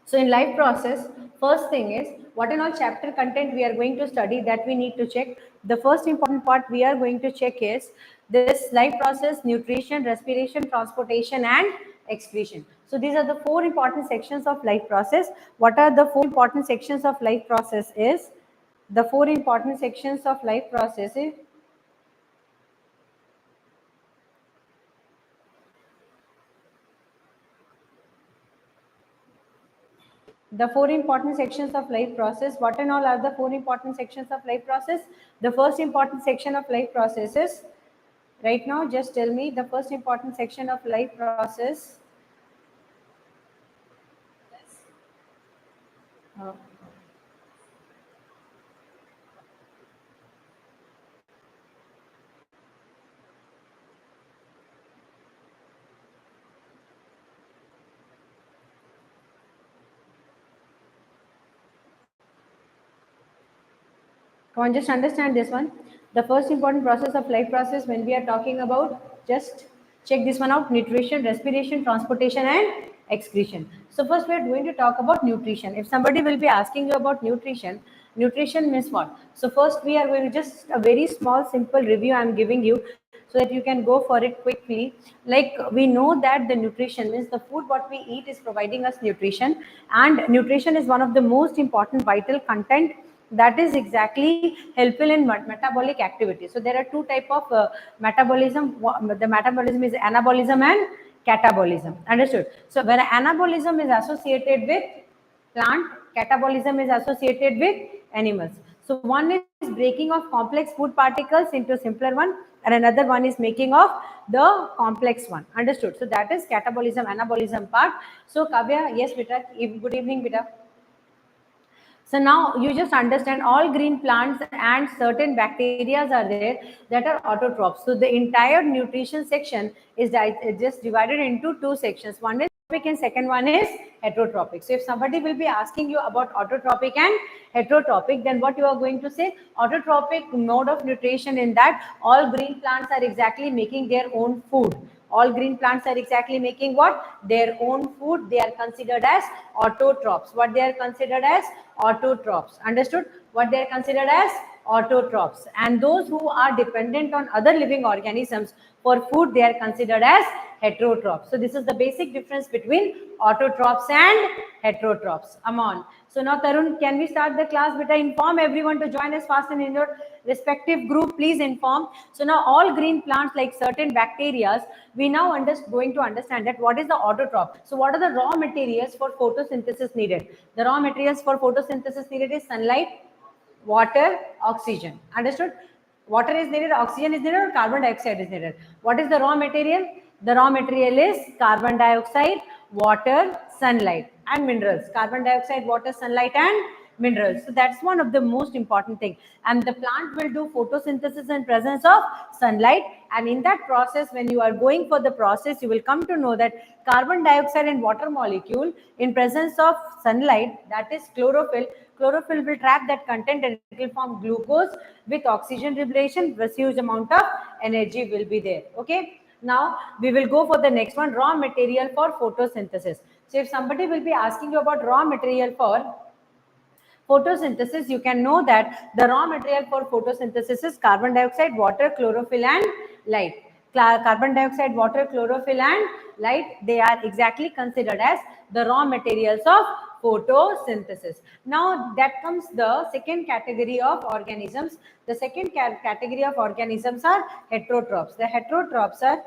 So in life process, first thing is what and all chapter content we are going to study, that we need to check. The first important part we are going to check is this life process: nutrition, respiration, transportation, and excretion. So these are the 4 important sections of life process. What are the 4 important sections of life process is? The 4 important sections of life process is the 4 important sections of life process. What and all are the 4 important sections of life process? The first important section of life process is, right now, just tell me the first important section of life process. Uh, Come on, just understand this one. The first important process of life process, when we are talking about, just check this one out: nutrition, respiration, transportation, and excretion. So first we are going to talk about nutrition. If somebody will be asking you about nutrition, nutrition means what? So first we are going to just a very small simple review I am giving you, so that you can go for it quickly. Like, we know that the nutrition means the food what we eat is providing us nutrition, and nutrition is one of the most important vital content that is exactly helpful in metabolic activity. So there are 2 type of metabolism. The metabolism is anabolism and catabolism. Understood? So when anabolism is associated with plant, catabolism is associated with animals. So one is breaking of complex food particles into simpler one, and another one is making of the complex one. Understood? So that is catabolism, anabolism part. So Kavya, yes beta, good evening beta. So now you just understand all green plants and certain bacteria are there that are autotrophs. So the entire nutrition section is just divided into 2 sections. One is trophic and second one is heterotrophic. So if somebody will be asking you about autotrophic and heterotrophic, then what you are going to say? Autotrophic mode of nutrition, in that all green plants are exactly making their own food. All green plants are exactly making what? Their own food. They are considered as autotrophs. What they are considered as? Autotrophs. Understood? What they are considered as? Autotrophs. And those who are dependent on other living organisms for food, they are considered as heterotrophs. So this is the basic difference between autotrophs and heterotrophs. Amon. So now Tarun, can we start the class? Beta, inform everyone to join us fast and in your respective group. Please inform. So now all green plants, like certain bacteria, we now going to understand that what is the autotroph. So what are the raw materials for photosynthesis needed? The raw materials for photosynthesis needed is sunlight, water, oxygen. Understood? Water is needed, oxygen is needed, or carbon dioxide is needed. What is the raw material? The raw material is carbon dioxide, water, sunlight, and minerals. Carbon dioxide, water, sunlight, and minerals. So that's one of the most important thing. And the plant will do photosynthesis in presence of sunlight. And in that process, when you are going for the process, you will come to know that carbon dioxide and water molecule in presence of sunlight, that is chlorophyll, chlorophyll will trap that content and it will form glucose. With oxygen relation, a huge amount of energy will be there. Okay. Now we will go for the next one, raw material for photosynthesis. So if somebody will be asking you about raw material for photosynthesis, you can know that the raw material for photosynthesis is carbon dioxide, water, chlorophyll, and light. Carbon dioxide, water, chlorophyll, and light, they are exactly considered as the raw materials of photosynthesis. Now that comes the second category of organisms. The second category of organisms are heterotrophs. The heterotrophs are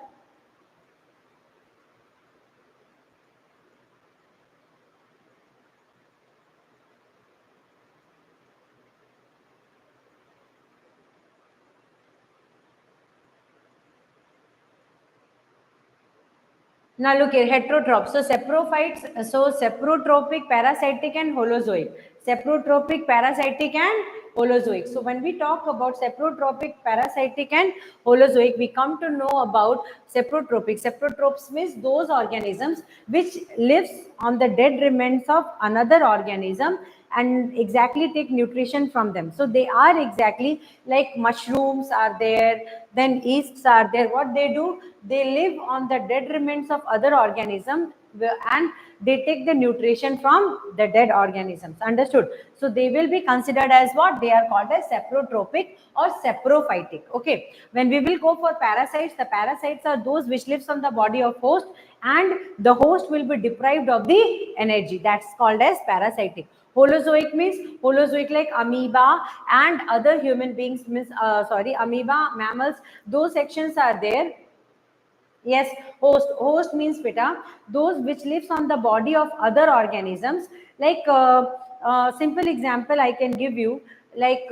now look here, heterotrophs. So saprophytes, so saprotropic, parasitic, and holozoic. Saprotropic, parasitic, and holozoic. So when we talk about saprotropic, parasitic, and holozoic, we come to know about saprotropic. Saprotrophs means those organisms which lives on the dead remains of another organism and exactly take nutrition from them. So they are exactly like mushrooms are there, then yeasts are there. What they do, they live on the dead remains of other organisms, and They take the nutrition from the dead organisms. Understood? So they will be considered as what? They are called as saprotrophic or saprophytic. Okay. When we will go for parasites, the parasites are those which lives on the body of host, and the host will be deprived of the energy. That's called as parasitic. Holozoic means holozoic, like amoeba and other human beings, means amoeba, mammals, those sections are there. Yes, host means beta, those which lives on the body of other organisms. Like simple example I can give you, like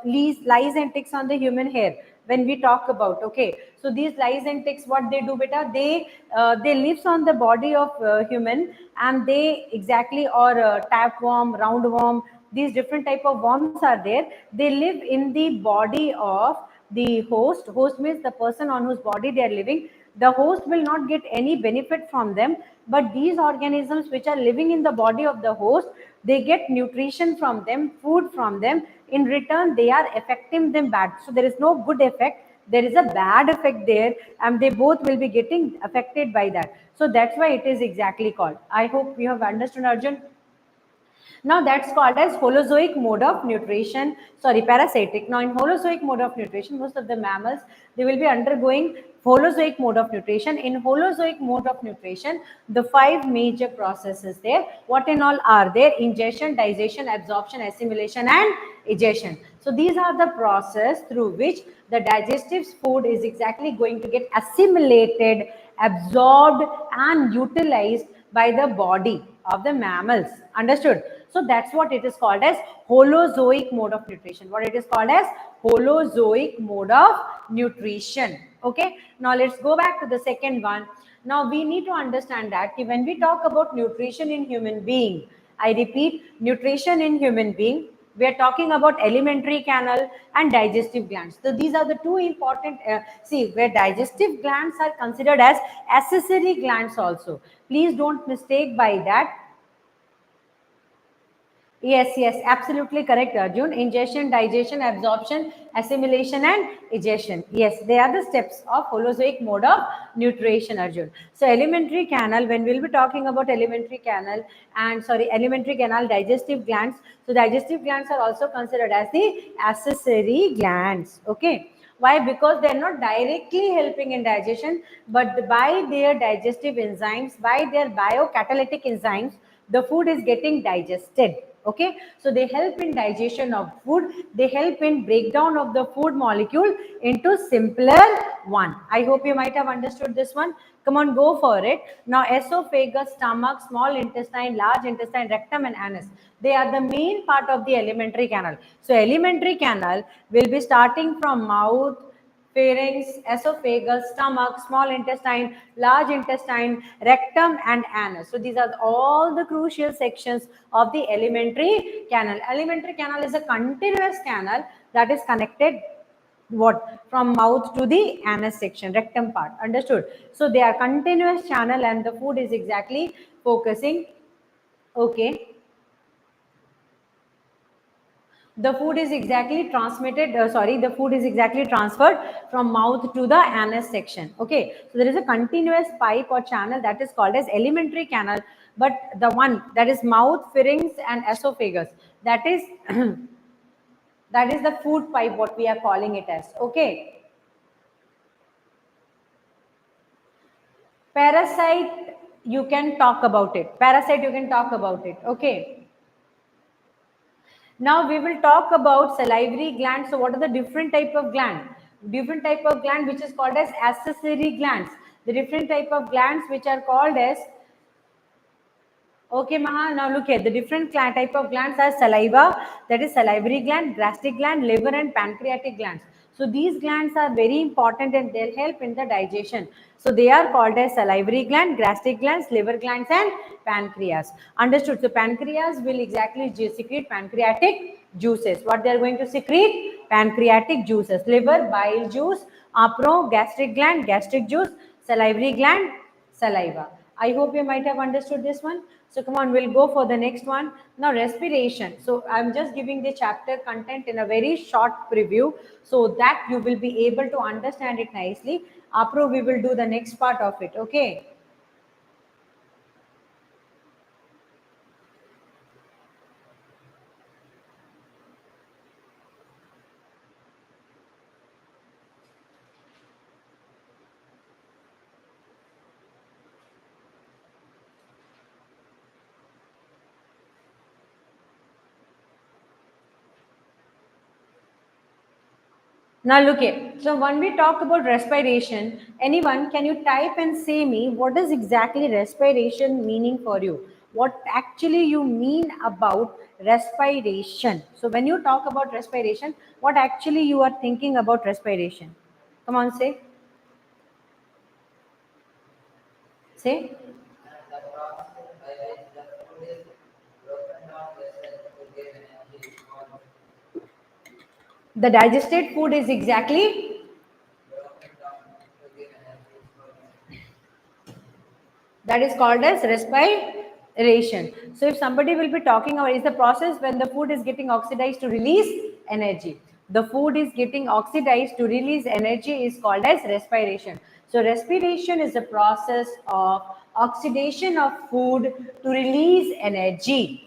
lice and ticks on the human hair. When we talk about, okay, so these lice and ticks, what they do, beta, they lives on the body of human, and they exactly, or tapeworm, roundworm, these different type of worms are there. They live in the body of the host. Host means the person on whose body they are living. The host will not get any benefit from them, but these organisms which are living in the body of the host, they get nutrition from them, food from them. In return, they are affecting them bad. So there is no good effect, there is a bad effect there, and they both will be getting affected by that. So that's why it is exactly called. I hope you have understood, Arjun. Now that's called as holozoic mode of nutrition, sorry, parasitic. Now in holozoic mode of nutrition, most of the mammals, they will be undergoing holozoic mode of nutrition. In holozoic mode of nutrition, the 5 major processes there. What in all are there? Ingestion, digestion, absorption, assimilation, and egestion. So these are the process through which the digestive food is exactly going to get assimilated, absorbed, and utilized by the body of the mammals. Understood? So that's what it is called as holozoic mode of nutrition. What it is called as holozoic mode of nutrition. Okay. Now let's go back to the second one. Now we need to understand that when we talk about nutrition in human being, I repeat, nutrition in human being, we are talking about alimentary canal and digestive glands. So these are the two important, see, where digestive glands are considered as accessory glands also. Please don't mistake by that. Yes, absolutely correct, Arjun. Ingestion, digestion, absorption, assimilation, and egestion. Yes, they are the steps of holozoic mode of nutrition, Arjun. So alimentary canal, when we'll be talking about alimentary canal and alimentary canal, digestive glands. So digestive glands are also considered as the accessory glands. Okay. Why? Because they're not directly helping in digestion, but by their digestive enzymes, by their biocatalytic enzymes, the food is getting digested. Okay, so they help in digestion of food, they help in breakdown of the food molecule into simpler one. I hope you might have understood this one. Come on, go for it. Now esophagus, stomach, small intestine, large intestine, rectum, and anus, they are the main part of the alimentary canal. So alimentary canal will be starting from mouth, pharynx, esophagus, stomach, small intestine, large intestine, rectum, and anus. So these are all the crucial sections of the alimentary canal. Alimentary canal is a continuous canal that is connected what from mouth to the anus section, rectum part. Understood? So they are continuous channel, and the food is exactly focusing. Okay, the food is exactly transmitted, the food is exactly transferred from mouth to the anus section. Okay, so there is a continuous pipe or channel that is called as alimentary canal, but the one that is mouth, pharynx, and esophagus, that is that is the food pipe, what we are calling it as. Okay, parasite, you can talk about it. Parasite, you can talk about it. Okay, now we will talk about salivary gland. So what are the different type of gland? Different type of gland which is called as accessory glands. The different type of glands which are called as, okay, Maha, now look here. The different type of glands are saliva, that is salivary gland, gastric gland, liver, and pancreatic glands. So these glands are very important and they'll help in the digestion. So they are called as salivary gland, gastric glands, liver glands, and pancreas. Understood? So pancreas will exactly secrete pancreatic juices. What they are going to secrete? Pancreatic juices. Liver, bile juice. Gastric gland, gastric juice. Salivary gland, saliva. I hope you might have understood this one. So come on, we'll go for the next one. Now respiration. So I'm just giving the chapter content in a very short preview so that you will be able to understand it nicely. After we will do the next part of it. Okay. Now look here. So when we talk about respiration, anyone can you type and say me what is exactly respiration meaning for you? What actually you mean about respiration? So when you talk about respiration, what actually you are thinking about respiration? Come on, say. Say. The digested food is exactly that is called as respiration. So if somebody will be talking about is the process when the food is getting oxidized to release energy. The food is getting oxidized to release energy is called as respiration. So respiration is the process of oxidation of food to release energy.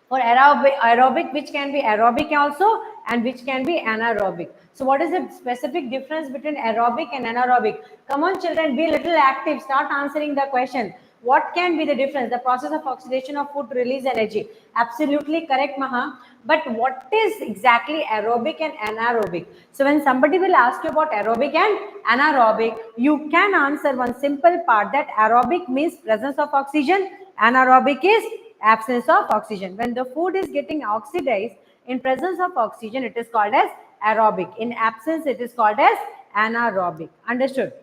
For aerobic, which can be aerobic also and which can be anaerobic. So what is the specific difference between aerobic and anaerobic? Come on children, be a little active, start answering the question. What can be the difference? The process of oxidation of food to release energy. Absolutely correct, Maha. But what is exactly aerobic and anaerobic? So when somebody will ask you about aerobic and anaerobic, you can answer one simple part, that aerobic means presence of oxygen, anaerobic is absence of oxygen. When the food is getting oxidized in presence of oxygen, it is called as aerobic. In absence, it is called as anaerobic. Understood?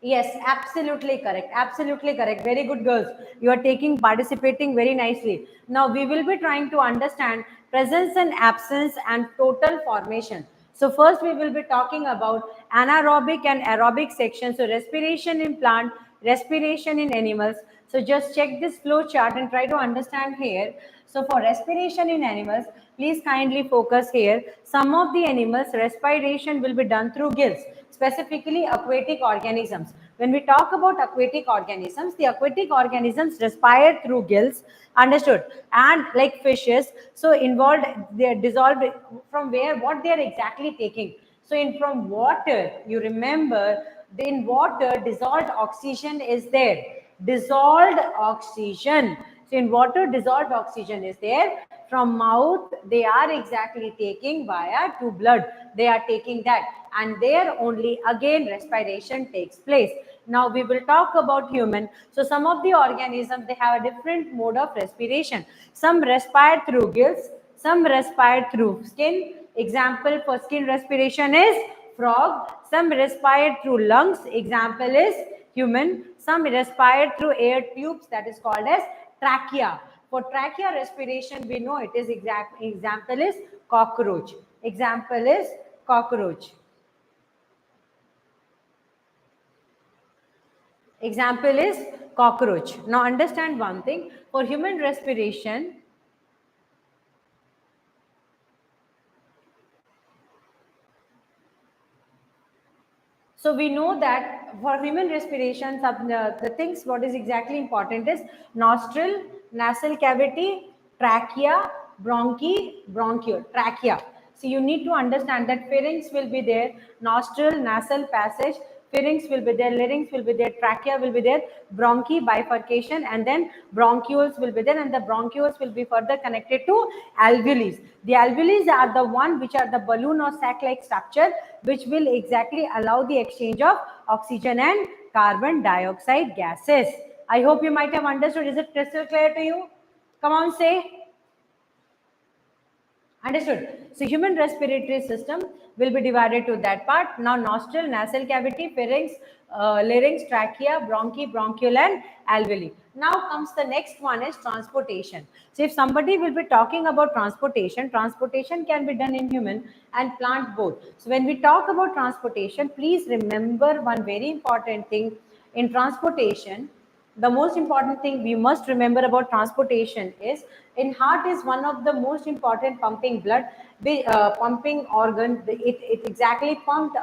Yes, absolutely correct. Absolutely correct. Very good, girls. You are participating very nicely. Now we will be trying to understand presence and absence and total formation. So first we will be talking about anaerobic and aerobic section. So respiration in plant, respiration in animals. So just check this flow chart and try to understand here. So for respiration in animals, please kindly focus here. Some of the animals respiration will be done through gills, specifically aquatic organisms. When we talk about aquatic organisms, the aquatic organisms respire through gills, understood, and like fishes, so involved, they are dissolved from where, what they are exactly taking. So in from water, you remember, in water dissolved oxygen is there, dissolved oxygen. So in water, dissolved oxygen is there. From mouth, they are exactly taking via to blood. They are taking that. And there only again respiration takes place. Now we will talk about human. So some of the organisms, they have a different mode of respiration. Some respire through gills, some respire through skin. Example for skin respiration is frog. Some respire through lungs. Example is human. Some respire through air tubes, that is called as trachea. For trachea respiration, we know it is example is cockroach. Example is cockroach. Example is cockroach. Now understand one thing, for human respiration, so we know that for human respiration, the things what is exactly important is nostril, nasal cavity, trachea, bronchi, bronchiole, trachea. So you need to understand that pharynx will be there, nostril, nasal passage, pharynx will be there, larynx will be there, trachea will be there, bronchi bifurcation, and then bronchioles will be there, and the bronchioles will be further connected to alveoles. The alveoles are the one which are the balloon or sac-like structure which will exactly allow the exchange of oxygen and carbon dioxide gases. I hope you might have understood. Is it crystal clear to you? Come on, say. Understood. So human respiratory system will be divided to that part. Now nostril, nasal cavity, pharynx, larynx, trachea, bronchi, bronchiole, and alveoli. Now comes the next one is transportation. So if somebody will be talking about transportation, transportation can be done in human and plant both. So when we talk about transportation, please remember one very important thing in transportation. The most important thing we must remember about transportation is in heart is one of the most important pumping blood pumping organ. It exactly pumped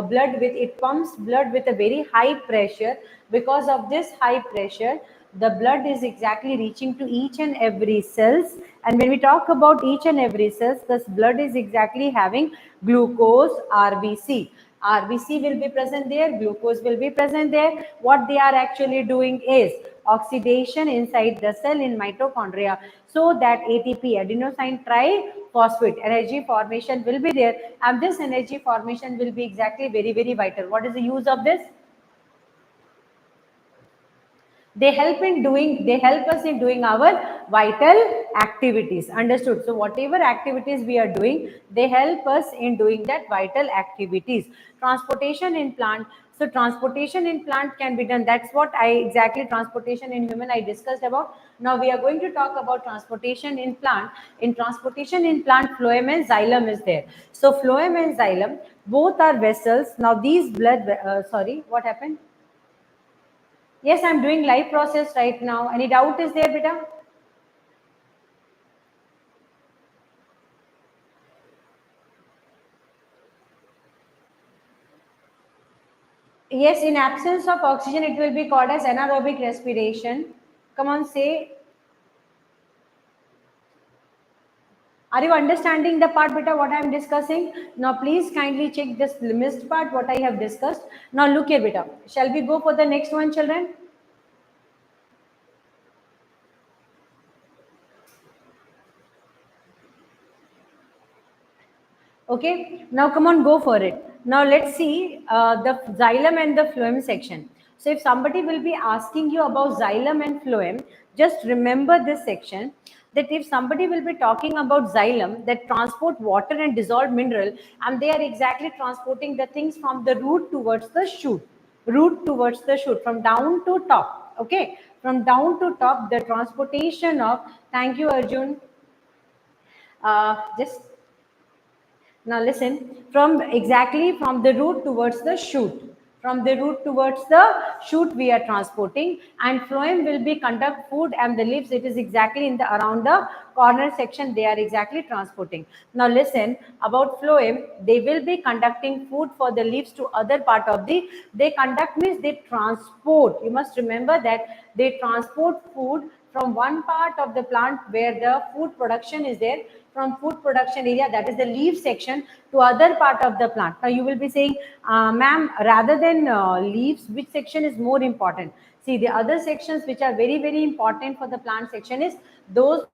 blood with, it pumps blood with a very high pressure. Because of this high pressure, the blood is exactly reaching to each and every cells, and when we talk about each and every cells, this blood is exactly having glucose, rbc. RBC will be present there, glucose will be present there. What they are actually doing is oxidation inside the cell in mitochondria, so that ATP, adenosine phosphate. Energy formation will be there, and this energy formation will be exactly very, very vital. What is the use of this? They help us in doing our vital activities. Understood? So whatever activities we are doing, they help us in doing that vital activities. Transportation in plant. So transportation in plant can be done. That's what I exactly, transportation in human I discussed about. Now we are going to talk about transportation in plant. In transportation in plant, phloem and xylem is there. So phloem and xylem both are vessels. Now these blood sorry, what happened? Yes, I'm doing live process right now. Any doubt is there, beta? Yes, in absence of oxygen, it will be called as anaerobic respiration. Come on, say. Are you understanding the part, beta, what I am discussing? Now, please kindly check this missed part, what I have discussed. Now, look here, beta. Shall we go for the next one, children? Okay, now come on, go for it. Now let's see the xylem and the phloem section. So if somebody will be asking you about xylem and phloem, just remember this section, that if somebody will be talking about xylem, that transport water and dissolved mineral, and they are exactly transporting the things from the root towards the shoot, from down to top. Okay, from down to top, the transportation of, thank you Arjun, just now listen, from exactly from the root towards the shoot. From the root towards the shoot we are transporting, and phloem will be conduct food and the leaves. It is exactly in the around the corner section they are exactly transporting. Now listen about phloem. They will be conducting food for the leaves to other part of the. They conduct means they transport. You must remember that they transport food from one part of the plant where the food production is there, from food production area, that is the leaf section, to other part of the plant. Now you will be saying, ma'am, rather than leaves, which section is more important? See, the other sections which are very, very important for the plant section is those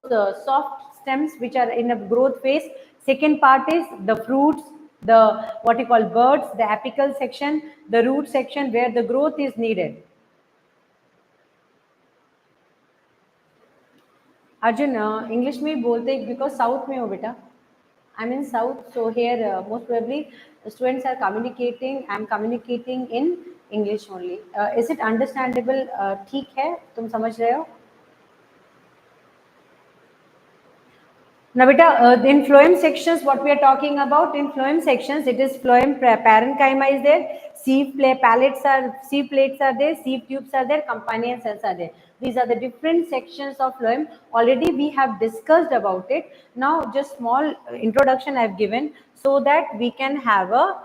soft stems which are in a growth phase. Second part is the fruits, the what you call birds, the apical section, the root section where the growth is needed. Arjun English में ही बोलते because south में हो बेटा I mean south so here most probably students are communicating, I'm communicating in English only. Is it understandable? ठीक है, तुम समझ रहे हो? Now, beta, in phloem sections, what we are talking about, in phloem sections, it is phloem parenchyma is there, sieve plates are there, sieve tubes are there, companion cells are there. These are the different sections of phloem. Already we have discussed about it. Now, just small introduction I have given so that we can have a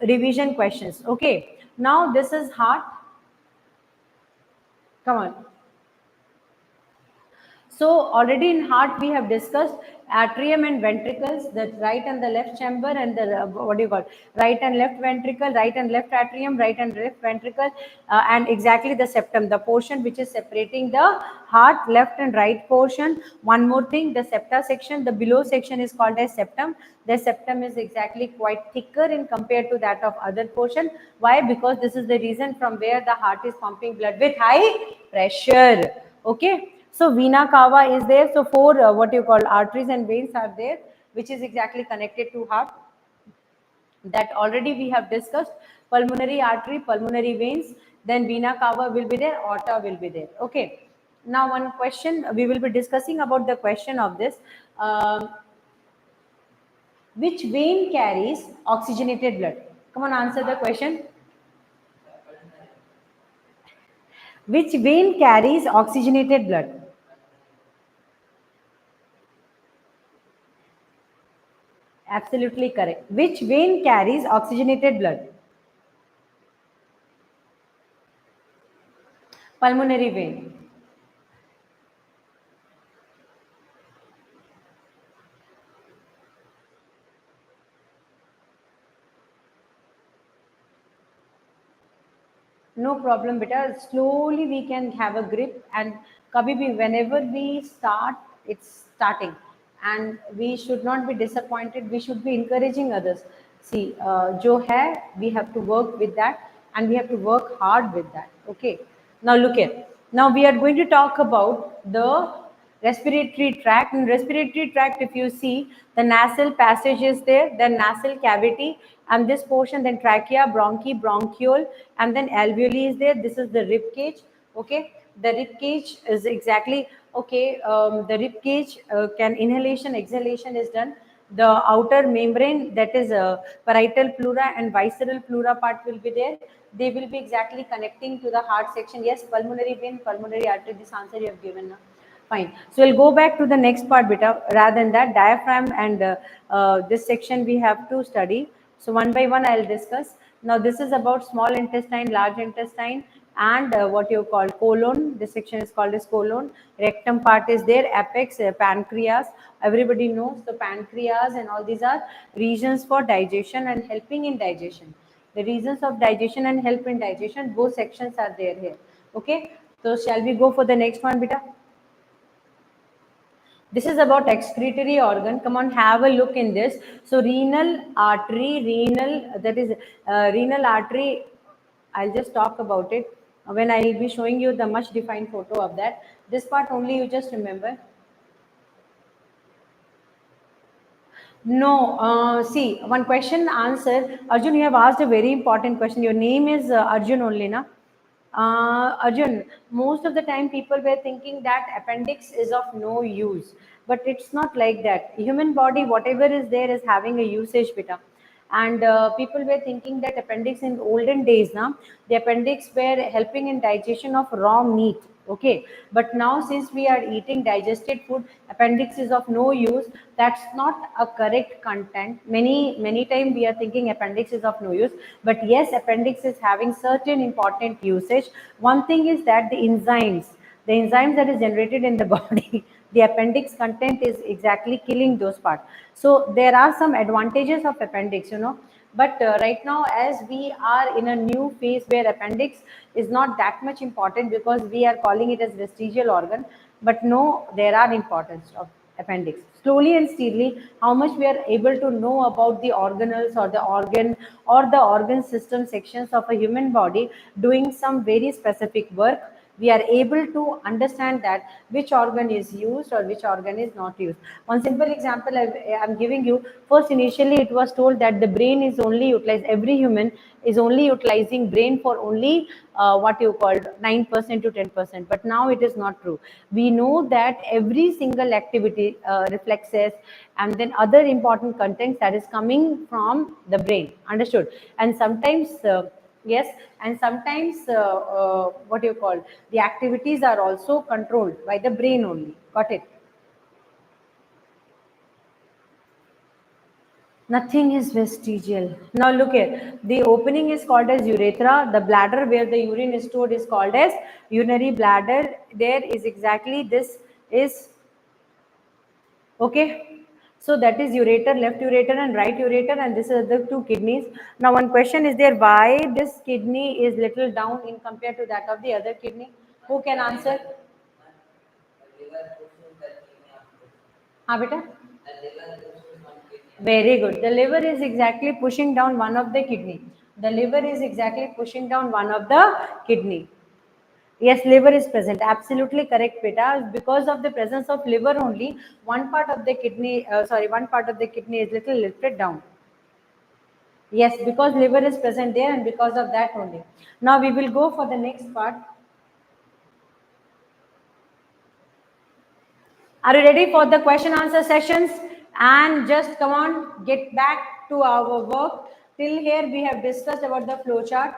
revision questions. Okay. Now, this is heart. Come on. So already in heart we have discussed atrium and ventricles, the right and the left chamber, and the what do you call, right and left ventricle, right and left atrium, right and left ventricle, and exactly the septum, the portion which is separating the heart, left and right portion. One more thing, the septa section, the below section is called as septum. The septum is exactly quite thicker in compared to that of other portion. Why? Because this is the reason from where the heart is pumping blood with high pressure. Okay. So vena cava is there. So four what you call arteries and veins are there, which is exactly connected to heart. That already we have discussed. Pulmonary artery, pulmonary veins, then vena cava will be there, aorta will be there. Okay. Now one question we will be discussing about the question of this. Which vein carries oxygenated blood? Come on, answer the question. Which vein carries oxygenated blood? Absolutely correct. Which vein carries oxygenated blood? Pulmonary vein. No problem, beta. Slowly we can have a grip, and kabhi bhi, whenever we start, it's starting. and we should not be disappointed. We should be encouraging others. See, jo hai, we have to work with that, and we have to work hard with that. Okay, now look here. Now we are going to talk about the respiratory tract. In respiratory tract, if you see, the nasal passage is there, the nasal cavity, and this portion, then trachea, bronchi, bronchiole, and then alveoli is there. This is the rib cage. Okay, the rib cage is exactly okay. The rib cage can inhalation, exhalation is done. The outer membrane, that is parietal pleura and visceral pleura part will be there. They will be exactly connecting to the heart section. Yes, pulmonary vein, pulmonary artery. This answer you have given now. Fine. So we'll go back to the next part, beta. Rather than that, diaphragm and this section we have to study. So one by one, I'll discuss. Now this is about small intestine, large intestine, and what you call colon. This section is called as colon. Rectum part is there. Apex, pancreas. Everybody knows the pancreas and all these are regions for digestion and helping in digestion. The reasons of digestion and help in digestion, both sections are there here. Okay. So shall we go for the next one, beta? This is about excretory organ. Come on, have a look in this. So renal artery, that is renal artery. I'll just talk about it when I will be showing you the much defined photo of that. This part only you just remember. No, see, one question answer. Arjun, you have asked a very important question. Your name is Arjun only, na? Arjun, most of the time people were thinking that appendix is of no use, but it's not like that. Human body, whatever is there, is having a usage, beta. And people were thinking that appendix in olden days, now the appendix were helping in digestion of raw meat. Okay, but now since we are eating digested food, appendix is of no use. That's not a correct content. Many time we are thinking appendix is of no use, but yes, appendix is having certain important usage. One thing is that the enzymes that is generated in the body, the appendix content is exactly killing those parts. So there are some advantages of appendix, but right now, as we are in a new phase where appendix is not that much important because we are calling it as vestigial organ, but no, there are importance of appendix. Slowly and steadily, how much we are able to know about the organelles or the organ system sections of a human body doing some very specific work, we are able to understand that which organ is used or which organ is not used. One simple example I'm giving you. First, initially it was told that the brain is only utilized, every human is only utilizing brain for only what you called 9% to 10%, but now it is not true. We know that every single activity, reflexes, and then other important contents that is coming from the brain, understood? And sometimes yes, and sometimes what you call, the activities are also controlled by the brain only. Got it? Nothing is vestigial. Now look here. The opening is called as urethra. The bladder where the urine is stored is called as urinary bladder. There is exactly this is okay. So that is ureter, left ureter and right ureter, and this is the two kidneys. Now one question is there, why this kidney is little down in compared to that of the other kidney? Who can answer? हाँ बेटा. Very good. The liver is exactly pushing down one of the kidney. The liver is exactly pushing down one of the kidney. Yes, liver is present. Absolutely correct, beta. Because of the presence of liver only, one part of the kidney is little lifted down. Yes, because liver is present there and because of that only. Now we will go for the next part. Are you ready for the question answer sessions? And just come on, get back to our work. Till here we have discussed about the flow chart.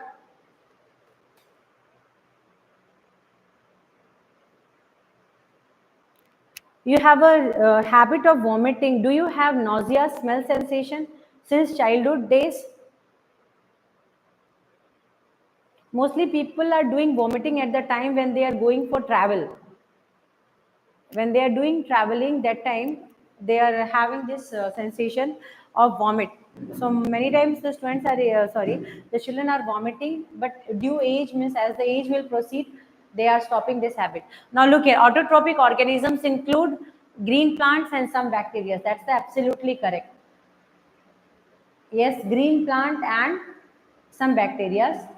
You have a habit of vomiting. Do you have nausea, smell sensation since childhood days? Mostly people are doing vomiting at the time when they are going for travel. When they are doing traveling, that time they are having this sensation of vomit. So many times the students are the children are vomiting, but due age means as the age will proceed, they are stopping this habit. Now look here, autotrophic organisms include Green plants and some bacteria. That's absolutely correct. Yes, green plant and some bacteria.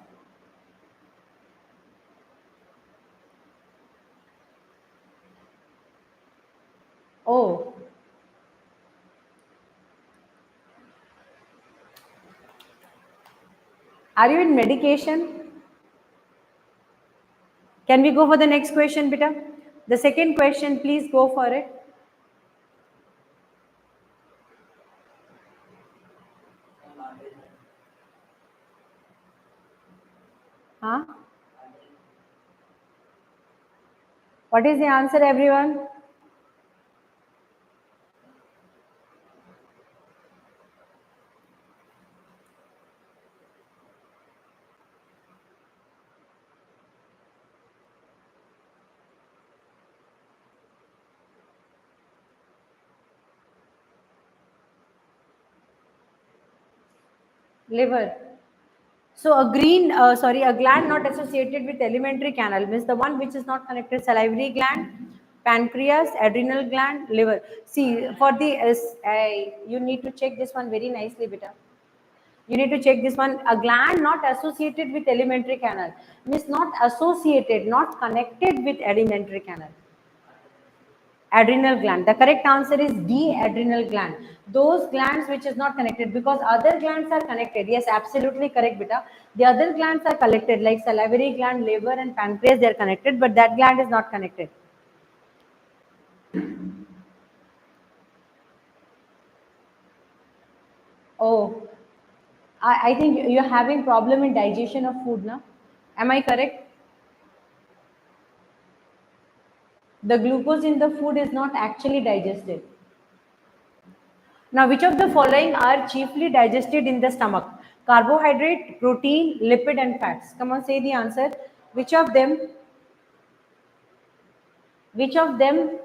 Oh, are you in medication? Can we go for the next question, beta? The second question, please go for it. Huh? What is the answer, everyone? Liver. So a gland not associated with alimentary canal means the one which is not connected: salivary gland, pancreas, adrenal gland, liver. See, for the you need to check this one very nicely, beta. You need to check this one. A gland not associated with alimentary canal means not associated, not connected with alimentary canal. Adrenal gland. The correct answer is D, adrenal gland. Those glands which is not connected, because other glands are connected. Yes, absolutely correct, beta. The other glands are connected, like salivary gland, liver, and pancreas. They are connected, but that gland is not connected. Oh, I think you're having problem in digestion of food, na? Am I correct? The glucose in the food is not actually digested. Now, which of the following are chiefly digested in the stomach? Carbohydrate, protein, lipid, and fats. Come on, say the answer. Which of them? Which of them?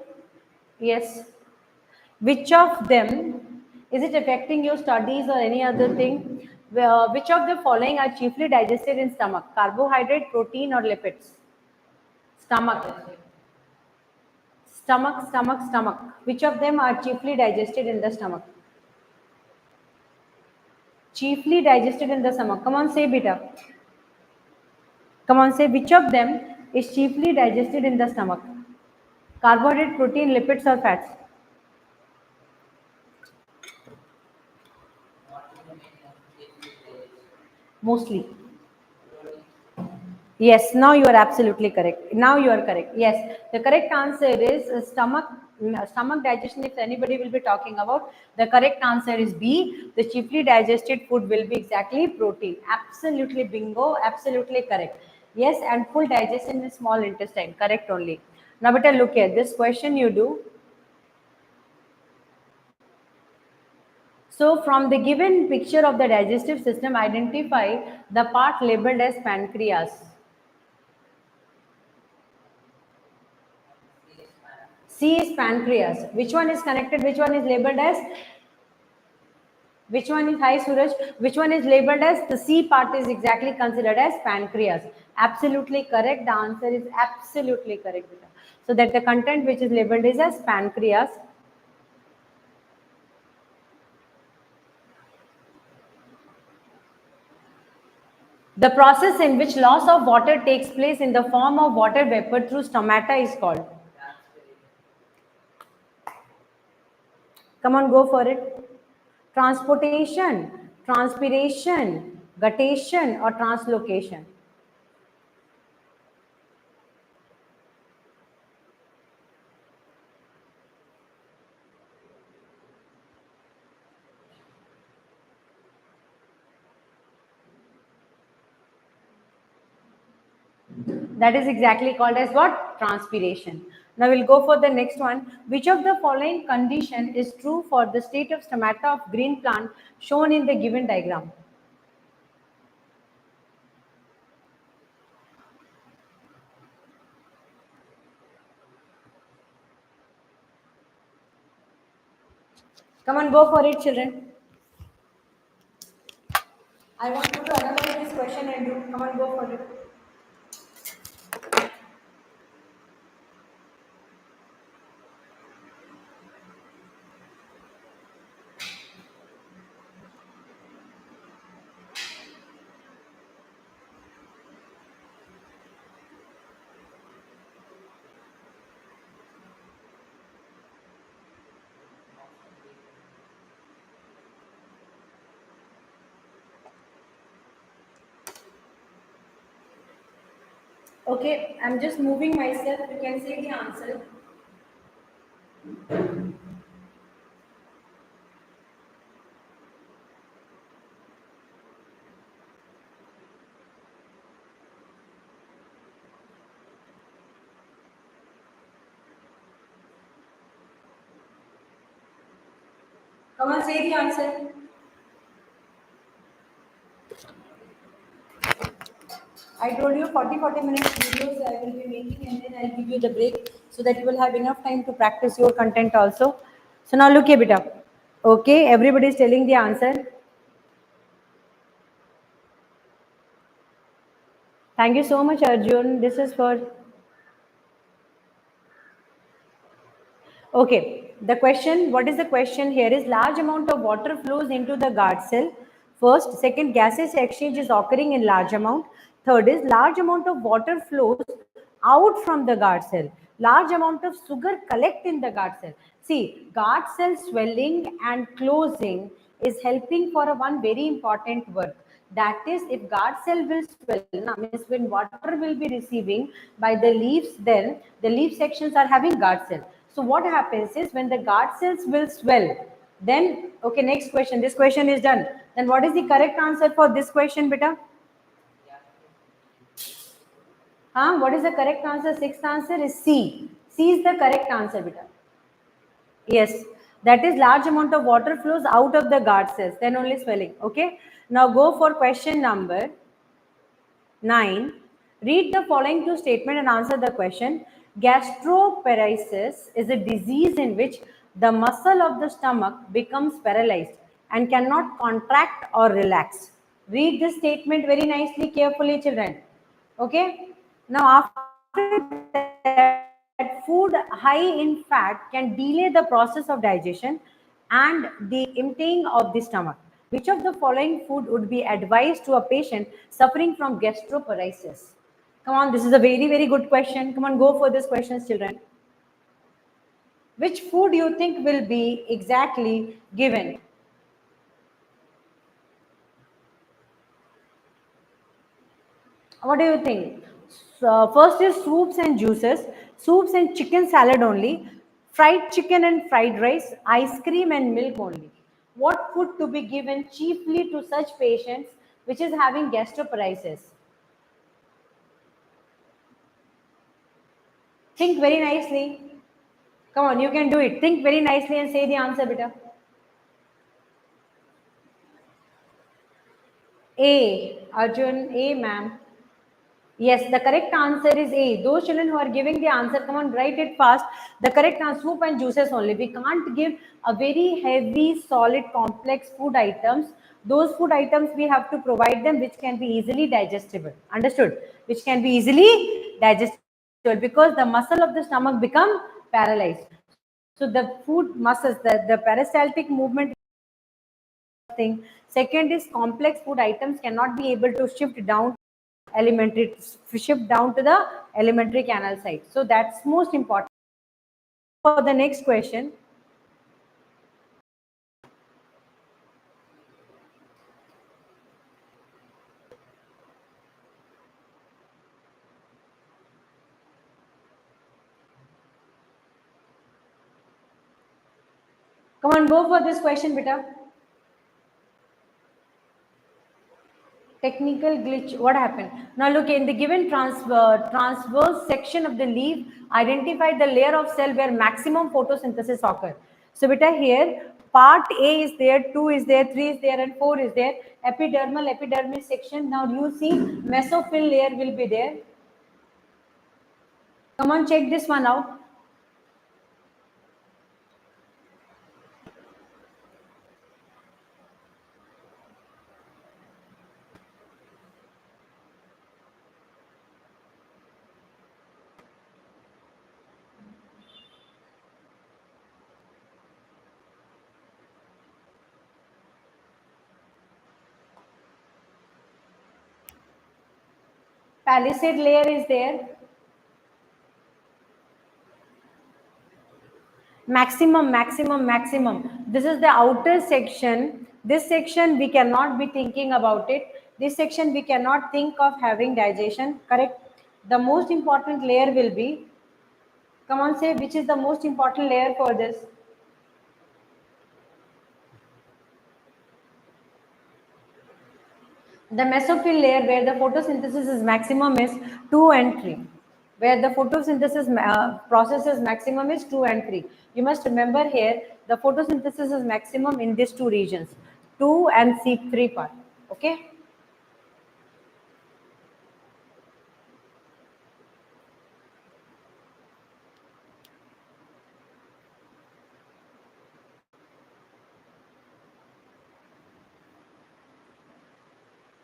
Yes. Which of them? Is it affecting your studies or any other thing? Which of the following are chiefly digested in stomach? Carbohydrate, protein, or lipids? Stomach. Stomach, stomach, stomach. Which of them are chiefly digested in the stomach? Chiefly digested in the stomach. Come on, say beta. Come on, say which of them is chiefly digested in the stomach? Carbohydrate, protein, lipids, or fats? Mostly. Yes, now you are absolutely correct. Now you are correct. Yes, the correct answer is stomach. Stomach digestion. If anybody will be talking about, the correct answer is B. The chiefly digested food will be exactly protein. Absolutely bingo. Absolutely correct. Yes, and full digestion in small intestine. Correct only. Now, better look at this question. You do. So, from the given picture of the digestive system, identify the part labeled as pancreas. C is pancreas. Which one is connected? Which one is labeled as? Which one is, hi Suraj? Which one is labeled as? The C part is exactly considered as pancreas. Absolutely correct. The answer is absolutely correct. So that the content which is labeled is as pancreas. The process in which loss of water takes place in the form of water vapor through stomata is called. Come on, go for it. Transportation, transpiration, guttation, or translocation. That is exactly called as what? Transpiration. Now we'll go for the next one. Which of the following condition is true for the state of stomata of green plant shown in the given diagram? Come on, go for it, children. I want you to analyze this question and do. Come on, go for it. Okay, I'm just moving myself. You can say the answer. Come on, say the answer. I told you 40 minutes videos I will be making, and then I'll give you the break so that you will have enough time to practice your content also. So now look here, beta. Okay, everybody is telling the answer. Thank you so much, Arjun. This is for. Okay, the question, what is the question here is large amount of water flows into the guard cell. First, second, gases exchange is occurring in large amount. Third is large amount of water flows out from the guard cell. Large amount of sugar collect in the guard cell. See, guard cell swelling and closing is helping for a one very important work. That is, if guard cell will swell, means when water will be receiving by the leaves, then the leaf sections are having guard cell. So what happens is when the guard cells will swell, then, okay, next question. This question is done. Then what is the correct answer for this question, beta? What is the correct answer? Sixth answer is C. C is the correct answer, beta. Yes, that is large amount of water flows out of the guard cells, then only swelling. Okay. Now go for question number 9. Read the following two statements and answer the question. Gastroparesis is a disease in which the muscle of the stomach becomes paralyzed and cannot contract or relax. Read this statement very nicely, carefully, children. Okay. Now, after that, food high in fat can delay the process of digestion and the emptying of the stomach. Which of the following food would be advised to a patient suffering from gastroparesis? Come on, this is a very, very good question. Come on, go for this question, children. Which food do you think will be exactly given? What do you think? So, first is soups and juices, soups and chicken salad only, fried chicken and fried rice, ice cream and milk only. What food to be given chiefly to such patients which is having gastroparesis? Think very nicely. Come on, you can do it. Think very nicely and say the answer, beta. A. Arjun, A, ma'am. Yes, the correct answer is A. Those children who are giving the answer, come on, write it fast. The correct answer, soup and juices only. We can't give a very heavy, solid, complex food items. Those food items we have to provide them which can be easily digestible. Understood? Which can be easily digestible because the muscle of the stomach become paralyzed. So the food muscles, the peristaltic movement thing. Second is complex food items cannot be able to elementary shift down to the elementary canal side. So that's most important. For the next question, come on, go for this question, beta. Technical glitch. What happened? Now look, in the given transverse section of the leaf, identify the layer of cell where maximum photosynthesis occur. So beta, here part A is there, 2 is there, 3 is there, and 4 is there. Epidermal section. Now you see mesophyll layer will be there. Come on, check this one out. Palisade layer is there. Maximum. This is the outer section. This section we cannot be thinking about it. This section we cannot think of having digestion, correct? The most important layer will be, come on, say which is the most important layer for this. The mesophyll layer, where the photosynthesis is maximum, is 2 and 3. Where the photosynthesis process is maximum is 2 and 3. You must remember here the photosynthesis is maximum in these two regions, 2 and C3 part. Okay.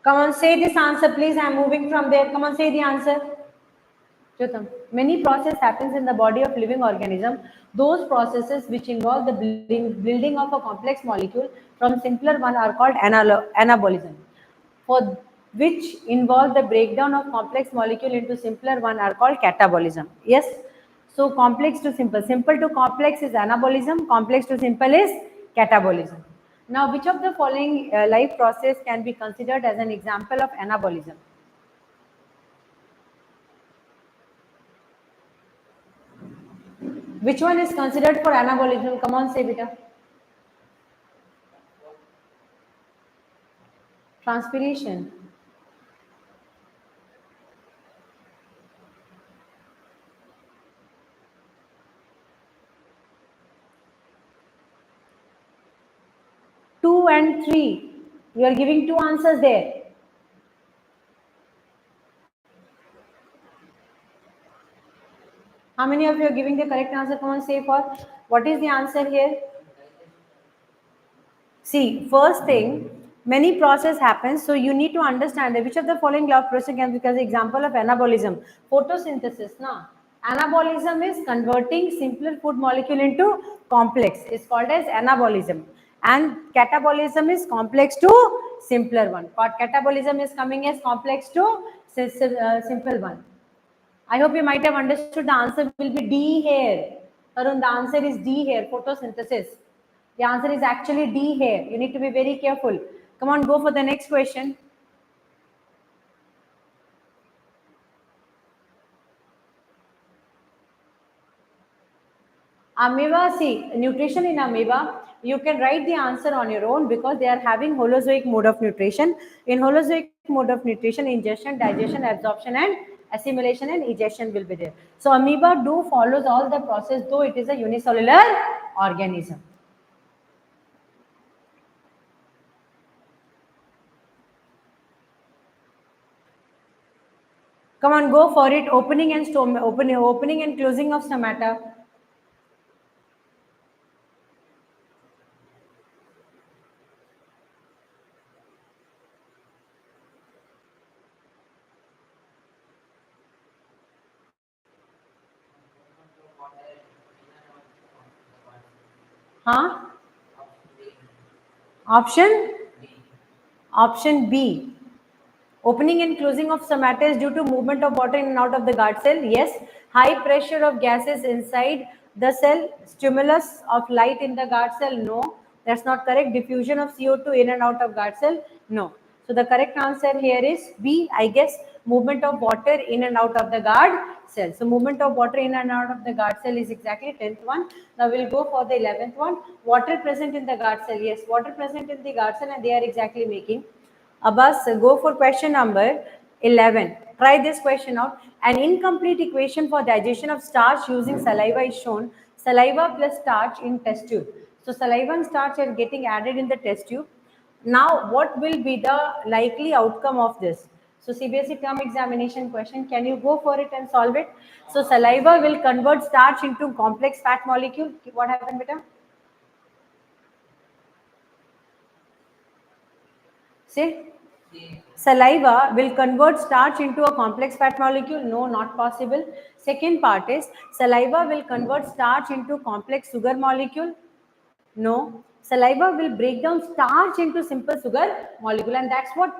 Come on, say this answer, please. I'm moving from there. Come on, say the answer. Jotam. Many process happens in the body of living organism. Those processes which involve the building of a complex molecule from simpler one are called anabolism. For which involve the breakdown of complex molecule into simpler one are called catabolism. Yes. So complex to simple. Simple to complex is anabolism. Complex to simple is catabolism. Now, which of the following life process can be considered as an example of anabolism? Which one is considered for anabolism? Come on, say beta. Transpiration. Two and three. You are giving two answers there. How many of you are giving the correct answer? Come on, say for. What is the answer here? See, first thing, many process happens, so you need to understand that which of the following law of process can be because example of anabolism. Photosynthesis, na. Anabolism is converting simpler food molecule into complex. It's called as anabolism. And catabolism is complex to simpler one. But catabolism is coming as complex to simple one. I hope you might have understood the answer will be D here. Arun, the answer is D here, photosynthesis. The answer is actually D here. You need to be very careful. Come on, go for the next question. Amoeba, see, nutrition in amoeba, you can write the answer on your own because they are having holozoic mode of nutrition. In holozoic mode of nutrition, ingestion, digestion, absorption, and assimilation and egestion will be there. So amoeba do follows all the process, though it is a unicellular organism. Come on, go for it. Opening and closing of stomata. Huh? Option? Option B. Opening and closing of stomata is due to movement of water in and out of the guard cell. Yes. High pressure of gases inside the cell. Stimulus of light in the guard cell. No. That's not correct. Diffusion of CO2 in and out of guard cell. No. So the correct answer here is B, I guess. Movement of water in and out of the guard cell. So movement of water in and out of the guard cell is exactly 10th one. Now we'll go for the 11th one. Water present in the guard cell. Yes, water present in the guard cell and they are exactly making. Abbas, go for question number 11. Try this question out. An incomplete equation for digestion of starch using saliva is shown. Saliva plus starch in test tube. So saliva and starch are getting added in the test tube. Now, what will be the likely outcome of this? So CBSE term examination question. Can you go for it and solve it? So saliva will convert starch into complex fat molecule. What happened, beta? Say. Saliva will convert starch into a complex fat molecule. No, not possible. Second part is saliva will convert starch into complex sugar molecule. No. Saliva will break down starch into simple sugar molecule, and that's what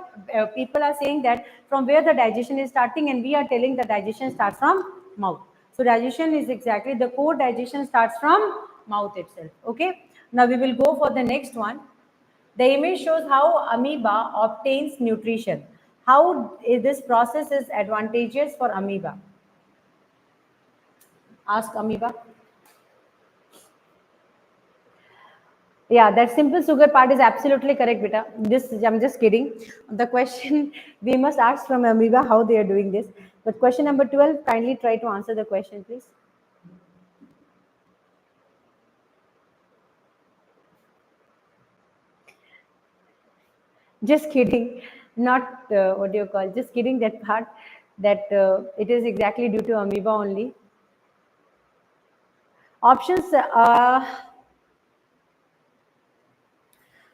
people are saying, that from where the digestion is starting, and we are telling the digestion starts from mouth. So digestion is exactly the core digestion starts from mouth itself. Okay. Now we will go for the next one. The image shows how amoeba obtains nutrition. How is this process is advantageous for amoeba? Ask amoeba. Yeah, that simple sugar part is absolutely correct, beta. This I'm just kidding. The question we must ask from amoeba how they are doing this. But question number 12, kindly try to answer the question, please. Just kidding. Not what do you call? Just kidding. That part that it is exactly due to amoeba only. Options.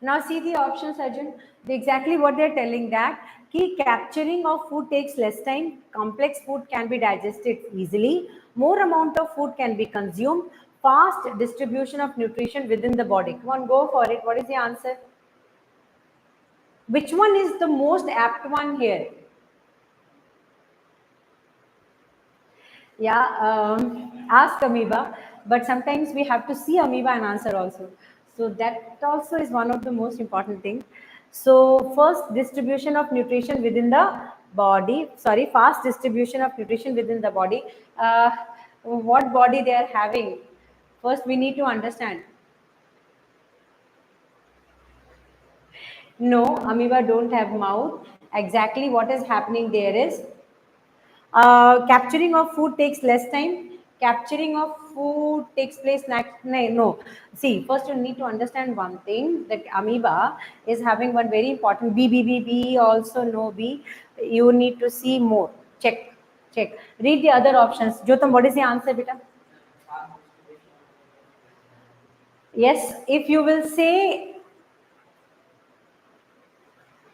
Now see the options, Arjun. Exactly what they're telling that key capturing of food takes less time. Complex food can be digested easily. More amount of food can be consumed. Fast distribution of nutrition within the body. Come on, go for it. What is the answer? Which one is the most apt one here? Yeah, ask amoeba, but sometimes we have to see amoeba and answer also. So that also is one of the most important thing. So first distribution of nutrition within the body, sorry, fast distribution of nutrition within the body. What body they are having? First we need to understand. No, amoeba don't have mouth. Exactly what is happening there is capturing of food takes less time. Capturing of food takes place no. See, first you need to understand one thing that amoeba is having one very important B also no B. You need to see more. Check, check. Read the other options. Jotam, what is the answer, beta? Yes, if you will say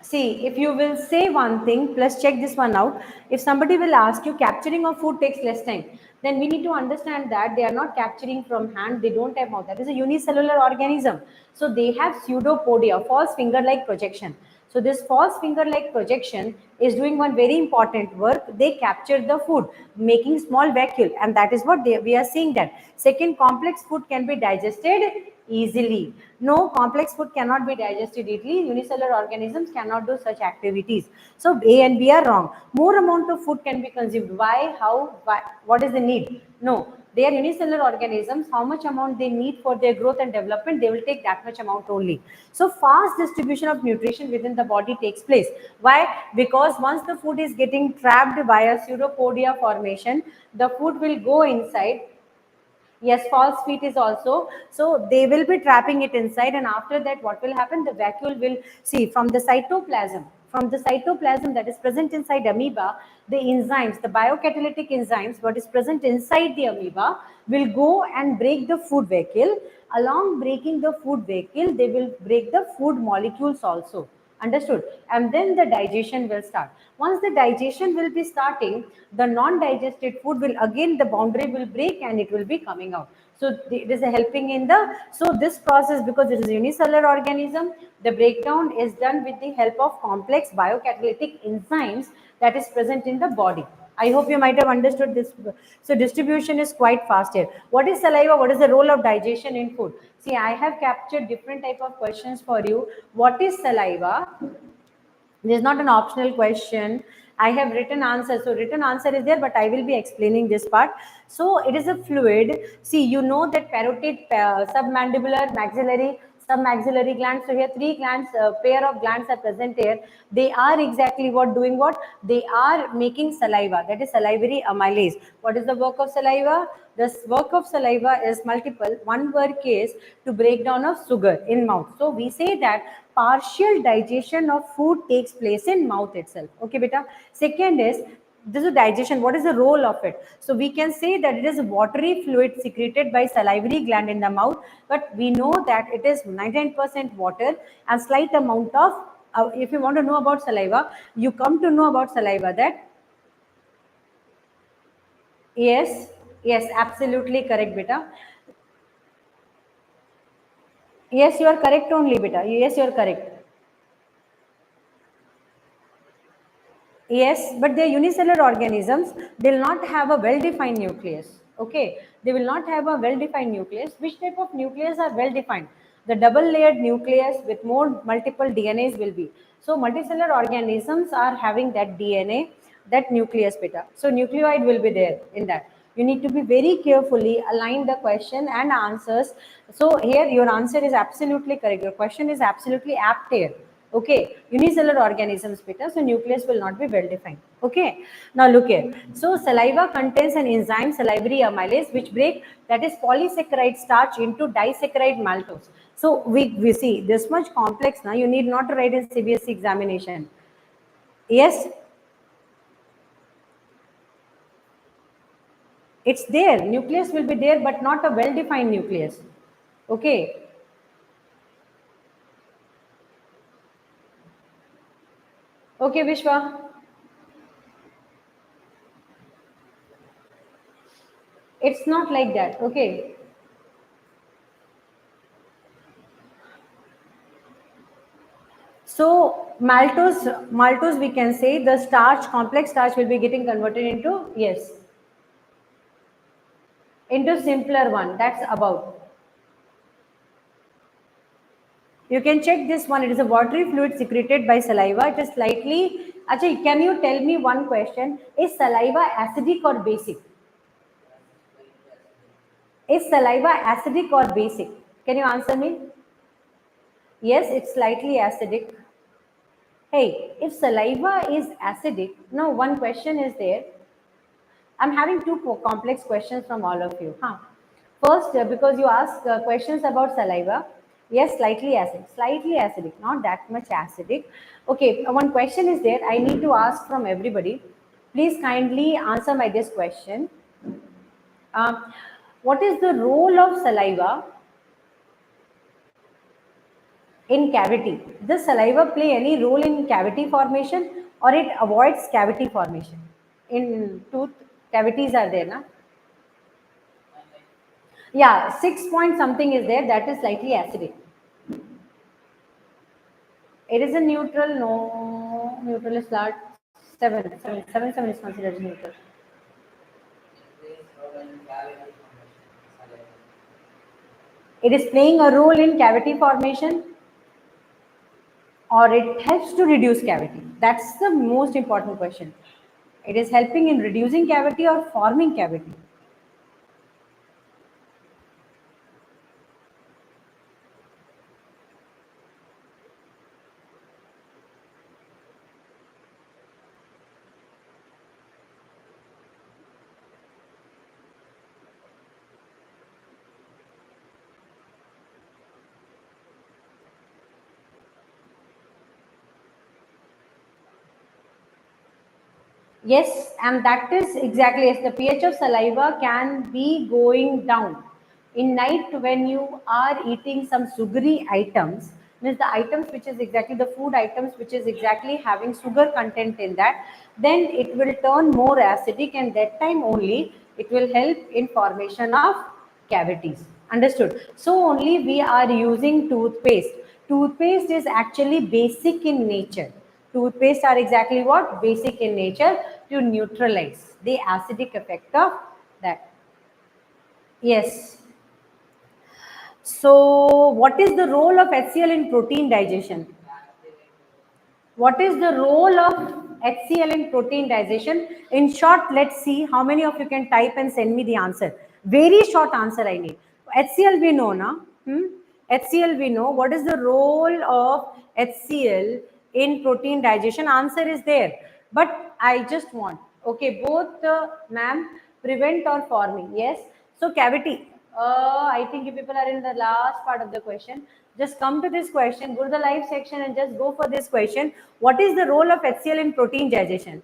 See, if you will say one thing, plus check this one out. If somebody will ask you, capturing of food takes less time, then we need to understand that they are not capturing from hand, they don't have mouth. That is a unicellular organism. So they have pseudopodia, false finger-like projection. So this false finger-like projection is doing one very important work. They capture the food, making small vacuole, and that is what we are seeing that. Second, complex food can be digested easily. No, complex food cannot be digested easily. Unicellular organisms cannot do such activities. So A and B are wrong. More amount of food can be consumed. Why? How? Why? What is the need? No, they are unicellular organisms. How much amount they need for their growth and development, they will take that much amount only. So fast distribution of nutrition within the body takes place. Why? Because once the food is getting trapped by a pseudopodia formation, the food will go inside. Yes, false feet is also. So they will be trapping it inside, and after that, what will happen? The vacuole will see from the cytoplasm. From the cytoplasm that is present inside amoeba, the enzymes, the biocatalytic enzymes, what is present inside the amoeba, will go and break the food vacuole. Along breaking the food vacuole, they will break the food molecules also. Understood? And then the digestion will start. Once the digestion will be starting, the non-digested food will again, the boundary will break and it will be coming out. So it is helping in the, so this process, because it is a unicellular organism, the breakdown is done with the help of complex biocatalytic enzymes that is present in the body. I hope you might have understood this. So distribution is quite fast here. What is saliva? What is the role of digestion in food? See, I have captured different type of questions for you. What is saliva? This is not an optional question. I have written answer. So written answer is there, but I will be explaining this part. So it is a fluid. See, you know that parotid, submandibular, maxillary, submaxillary glands. So here three glands, pair of glands are present here. They are exactly what doing what? They are making saliva. That is salivary amylase. What is the work of saliva? The work of saliva is multiple. One work is to break down of sugar in mouth. So we say that partial digestion of food takes place in mouth itself. Okay, beta. Second is, this is digestion. What is the role of it? So we can say that it is watery fluid secreted by salivary gland in the mouth, but we know that it is 99% water and slight amount of, if you want to know about saliva, you come to know about saliva that, yes, yes, absolutely correct, beta. Yes, you are correct only, beta. Yes, you are correct. Yes, but they are unicellular organisms. They will not have a well-defined nucleus. Okay, they will not have a well-defined nucleus. Which type of nucleus are well-defined? The double-layered nucleus with more multiple DNAs will be. So multicellular organisms are having that DNA, that nucleus beta. So nucleoid will be there in that. You need to be very carefully align the question and answers. So here your answer is absolutely correct. Your question is absolutely apt here. Okay, unicellular organisms beta, so nucleus will not be well defined. Okay, now look here. So saliva contains an enzyme, salivary amylase, which break that is polysaccharide starch into disaccharide maltose. So we see this much complex now. You need not to write in CBSE examination. Yes, it's there. Nucleus will be there, but not a well defined nucleus. Okay. Okay, Vishwa. It's not like that. Okay. So maltose we can say the starch, complex starch will be getting converted into, yes, into simpler one. That's about. You can check this one. It is a watery fluid secreted by saliva. It is slightly. Achha, can you tell me one question? Is saliva acidic or basic? Is saliva acidic or basic? Can you answer me? Yes, it's slightly acidic. Hey, if saliva is acidic, no, one question is there. I'm having two complex questions from all of you. Huh? First, because you asked questions about saliva, yes, slightly acidic, not that much acidic. Okay, one question is there. I need to ask from everybody. Please kindly answer my this question. Um, what is the role of saliva in cavity? Does saliva play any role in cavity formation or it avoids cavity formation? In tooth, cavities are there, na? Yeah, 6 point something is there. That is slightly acidic. It is a neutral. No, neutral is flat. 7 is considered as neutral. It is playing a role in cavity formation or it helps to reduce cavity. That's the most important question. It is helping in reducing cavity or forming cavity. Yes, and that is exactly yes. The pH of saliva can be going down. In night, when you are eating some sugary items, means the items which is exactly the food items which is exactly having sugar content in that, then it will turn more acidic, and that time only it will help in formation of cavities. Understood? So only we are using toothpaste. Toothpaste is actually basic in nature. Toothpaste are exactly what? Basic in nature to neutralize the acidic effect of that. Yes. So, what is the role of HCl in protein digestion? What is the role of HCl in protein digestion? In short, let's see how many of you can type and send me the answer. Very short answer I need. HCl we know, na? HCl we know. What is the role of HCl in protein digestion? Answer is there. But I just want, okay, both ma'am, prevent or forming. Yes. So cavity. I think you people are in the last part of the question. Just come to this question, go to the live section and just go for this question. What is the role of HCl in protein digestion?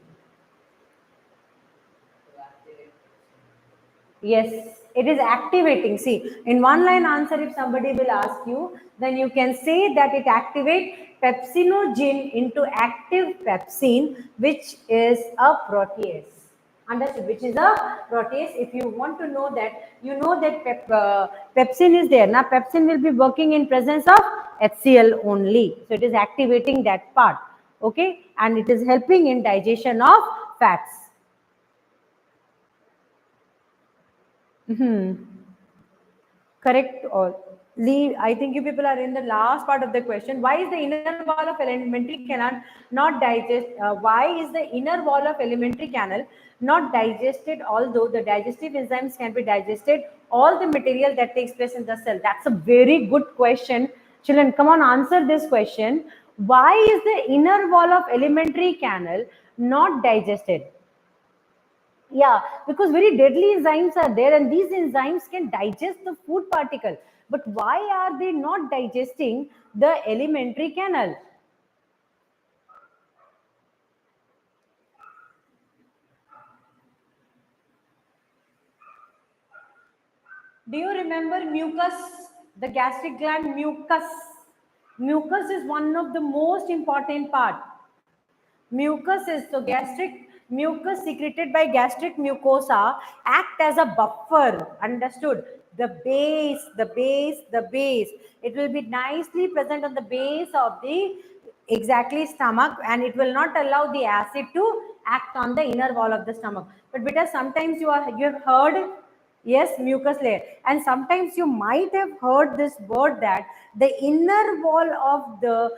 Yes, it is activating. See, in one line answer, if somebody will ask you, then you can say that it activates pepsinogen into active pepsine, which is a protease. Understood? Which is a protease. If you want to know that, you know that pepsine is there. Now, pepsine will be working in presence of HCl only. So, it is activating that part. Okay, and it is helping in digestion of fats. Correct all. I think you people are in the last part of the question. Why is the inner wall of alimentary canal not digest? Why is the inner wall of alimentary canal not digested? Although the digestive enzymes can be digested, all the material that takes place in the cell. That's a very good question, children. Come on, answer this question. Why is the inner wall of alimentary canal not digested? Yeah, because very deadly enzymes are there, and these enzymes can digest the food particle. But why are they not digesting the alimentary canal? Do you remember mucus? The gastric gland mucus. Mucus is one of the most important part. Mucus is so gastric mucus secreted by gastric mucosa act as a buffer. Understood? The base. It will be nicely present on the base of the exactly stomach, and it will not allow the acid to act on the inner wall of the stomach. But because sometimes you have heard, yes, mucus layer. And sometimes you might have heard this word that the inner wall of the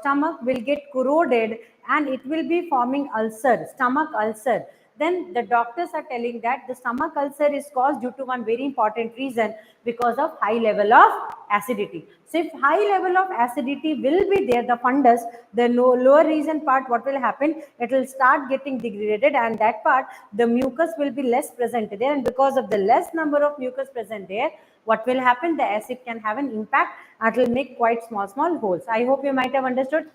stomach will get corroded and it will be forming ulcer, stomach ulcer. Then the doctors are telling that the stomach ulcer is caused due to one very important reason, because of high level of acidity. So if high level of acidity will be there, the fundus, the lower region part, what will happen? It will start getting degraded, and that part, the mucus will be less present there. And because of the less number of mucus present there, what will happen? The acid can have an impact and it will make quite small holes. I hope you might have understood.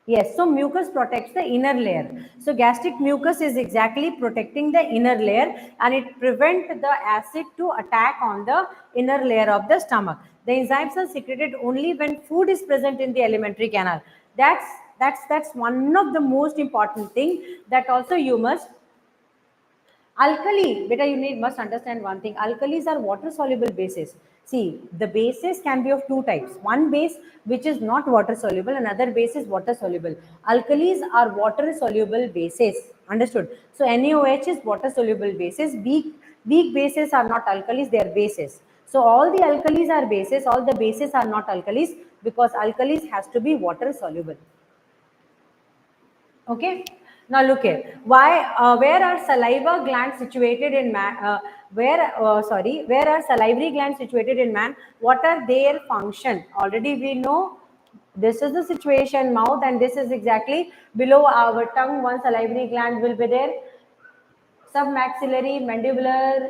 Yes, so mucus protects the inner layer. So gastric mucus is exactly protecting the inner layer, and it prevents the acid to attack on the inner layer of the stomach. The enzymes are secreted only when food is present in the alimentary canal. That's that's one of the most important thing that also you must. Alkali, beta, you need must understand one thing. Alkalis are water soluble bases. See, the bases can be of two types. One base which is not water soluble, another base is water soluble. Alkalis are water soluble bases. Understood? So NaOH is water soluble bases. Weak bases are not alkalis, they are bases. So all the alkalis are bases, all the bases are not alkalis, because alkalis has to be water soluble. Okay. Now look here. Where are saliva glands situated in man? Where are salivary glands situated in man? What are their function? Already we know this is the situation mouth, and this is exactly below our tongue. One salivary gland will be there. Submaxillary, mandibular,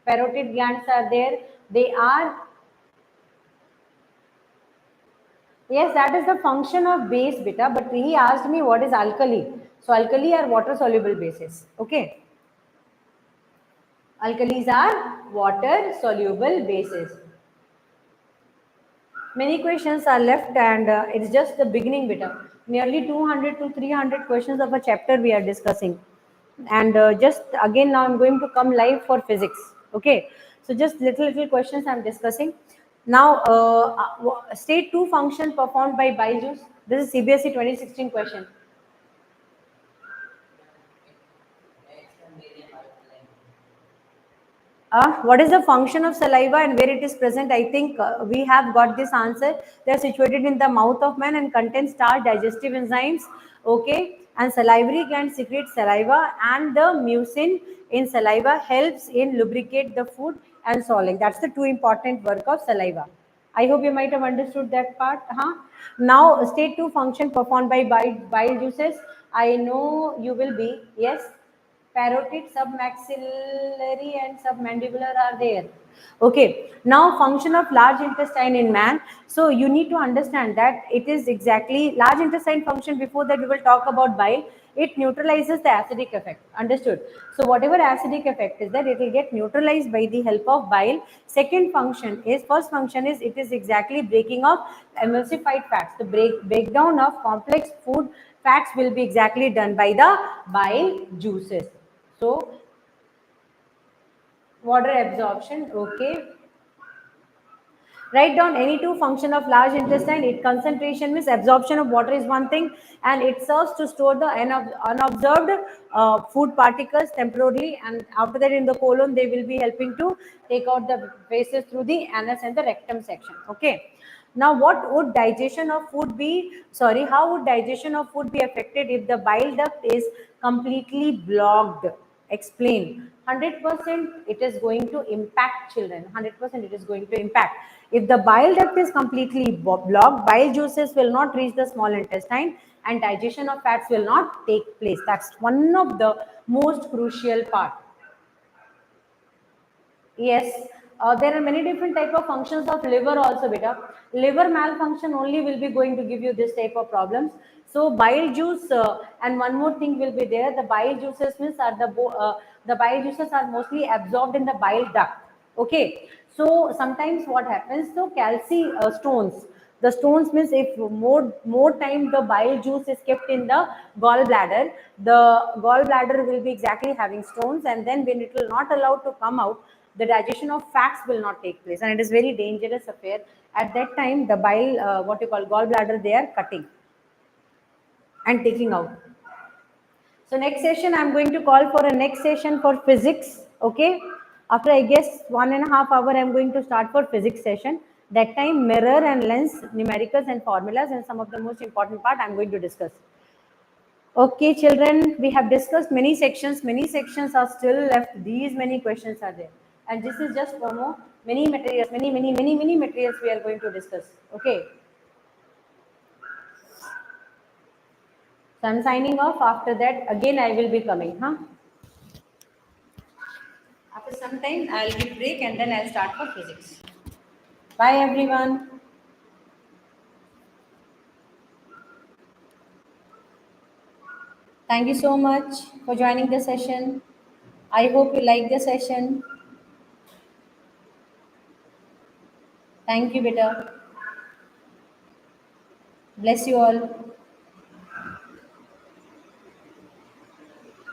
parotid glands are there. They are. Yes, that is the function of base, beta. But he asked me what is alkali. So alkali are water soluble bases. Okay. Alkalis are water soluble bases. Many questions are left, and it's just the beginning, beta. Nearly 200 to 300 questions of a chapter we are discussing. And just again, now I'm going to come live for physics. Okay. So just little questions I'm discussing. Now, state 2 function performed by bile juice. This is CBSE 2016 question. What is the function of saliva and where it is present? I think we have got this answer. They are situated in the mouth of man and contain starch digestive enzymes. Okay, and salivary glands secrete saliva, and the mucin in saliva helps in lubricate the food and swallowing. That's the two important work of saliva. I hope you might have understood that part. Huh? Now, state 2 function performed by bile juices. I know you will be, yes. Parotid, submaxillary, and submandibular are there. Okay. Now, function of large intestine in man. So you need to understand that it is exactly large intestine function. Before that, we will talk about bile. It neutralizes the acidic effect. Understood? So whatever acidic effect is there, it will get neutralized by the help of bile. First function is it is exactly breaking of emulsified fats. The breakdown of complex food fats will be exactly done by the bile juices. So water absorption, okay. Write down any two function of large intestine. Its concentration means absorption of water is one thing, and it serves to store the unobserved food particles temporarily, and after that in the colon they will be helping to take out the waste through the anus and the rectum section. Okay. Now, what would digestion of food be? Sorry, how would digestion of food be affected if the bile duct is completely blocked? Explain. 100% it is going to impact children. 100% it is going to impact. If the bile duct is completely blocked, bile juices will not reach the small intestine and digestion of fats will not take place. That's one of the most crucial part. Yes, there are many different type of functions of liver also, beta. Liver malfunction only will be going to give you this type of problems. So bile juice and one more thing will be there. The bile juices means are the bile juices are mostly absorbed in the bile duct. Okay. So sometimes what happens? So calcium stones. The stones means if more time the bile juice is kept in the gallbladder, the gallbladder will be exactly having stones, and then when it will not allowed to come out, the digestion of fats will not take place, and it is very dangerous affair. At that time, the bile, what you call gallbladder, they are cutting and taking out. So next session, I'm going to call for a next session for physics. Okay. After I guess 1.5 hours, I'm going to start for physics session. That time, mirror and lens, numericals and formulas, and some of the most important part I'm going to discuss. Okay, children, we have discussed many sections. Many sections are still left. These many questions are there. And this is just one more. Many materials, many materials we are going to discuss. Okay. So I'm signing off. After that, again, I will be coming. Huh? After some time, I'll give break and then I'll start for physics. Bye, everyone. Thank you so much for joining the session. I hope you like the session. Thank you, beta. Bless you all.